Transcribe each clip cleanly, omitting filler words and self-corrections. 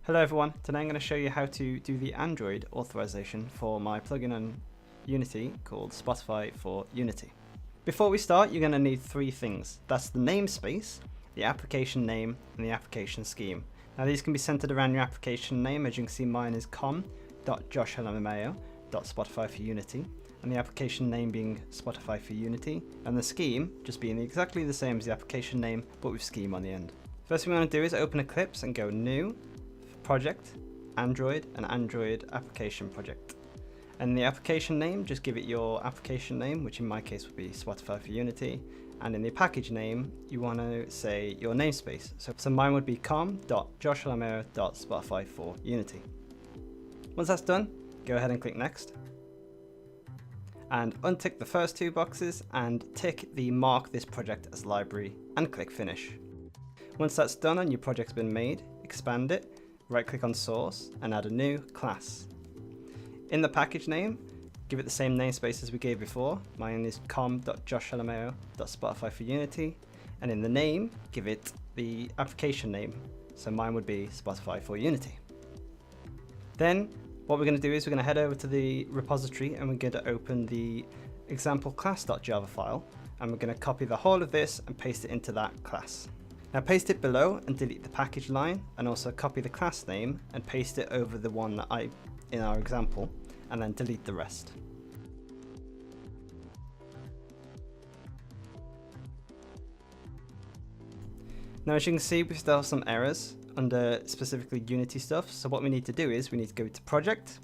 Hello everyone, today I'm going to show you how to do the Android authorization for my plugin on Unity called Spotify4Unity. Before we start, you're going to need three things. That's the namespace, the application name, and the application scheme. Now these can be centered around your application name. As you can see, mine is com.JoshLmao.Spotify4Unity, and the application name being Spotify4Unity, and the scheme just being exactly the same as the application name but with scheme on the end. First thing we want to do is open Eclipse and go New, Project, Android, and Android Application Project. And the application name, just give it your application name, which in my case would be Spotify4Unity. And in the package name, you want to say your namespace. So mine would be com.JoshLmao.Spotify4Unity. Once that's done, go ahead and click Next. And untick the first two boxes and tick the Mark this project as library and click Finish. Once that's done and your project's been made, expand it. Right click on source and add a new class. In the package name, give it the same namespace as we gave before. Mine is com.JoshLmao.Spotify4Unity, and in the name, give it the application name. So mine would be Spotify4Unity. Then what we're going to do is we're going to head over to the repository and we're going to open the example class.java file, and we're going to copy the whole of this and paste it into that class. Now paste it below and delete the package line, and also copy the class name and paste it over the one that in our example, and then delete the rest. Now as you can see, we still have some errors under specifically Unity stuff. So what we need to do is we need to go to Project,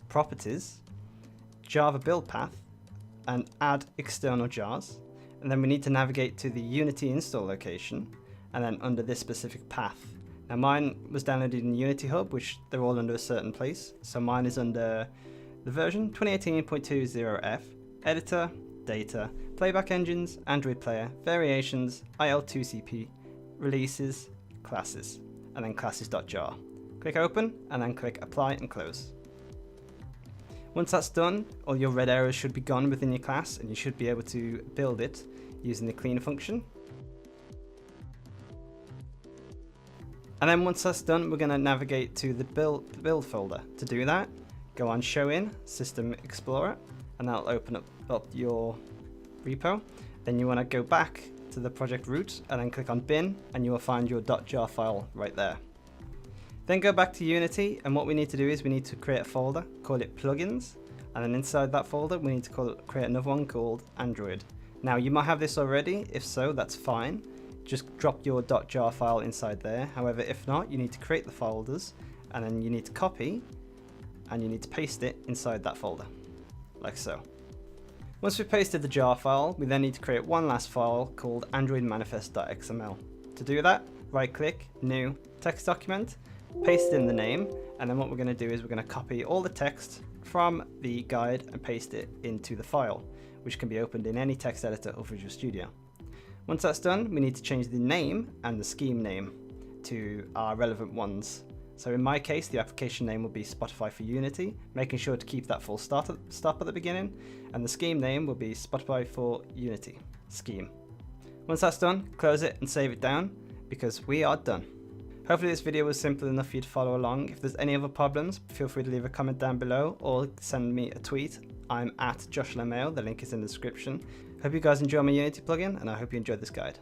Properties, Java Build Path, and add external jars. And then we need to navigate to the Unity install location, and then under this specific path. Now mine was downloaded in Unity Hub, which they're all under a certain place. So mine is under the version 2018.20F, Editor, Data, Playback Engines, Android Player, Variations, IL2CP, Releases, Classes, and then classes.jar. Click Open, and then click Apply and Close. Once that's done, all your red errors should be gone within your class, and you should be able to build it using the clean function. And then once that's done, we're going to navigate to the build folder. To do that, go on Show in System Explorer, and that'll open up your repo. Then you want to go back to the project root and then click on bin, and you will find your .jar file right there. Then go back to Unity, and what we need to do is we need to create a folder, call it Plugins, and then inside that folder we need to create another one called Android. Now you might have this already. If so, that's fine. Just drop your .jar file inside there. However, if not, you need to create the folders, and then you need to copy and you need to paste it inside that folder, like so. Once we've pasted the jar file, we then need to create one last file called androidmanifest.xml. To do that, right click, new, text document, paste in the name, and then what we're going to do is we're going to copy all the text from the guide and paste it into the file, which can be opened in any text editor or Visual Studio. Once that's done, we need to change the name and the scheme name to our relevant ones. So in my case, the application name will be Spotify4Unity, making sure to keep that full stop at the beginning, and the scheme name will be Spotify4Unity scheme. Once that's done, close it and save it down, because we are done. Hopefully this video was simple enough for you to follow along. If there's any other problems, feel free to leave a comment down below or send me a tweet. I'm at JoshLmao, the link is in the description. Hope you guys enjoy my Unity plugin, and I hope you enjoyed this guide.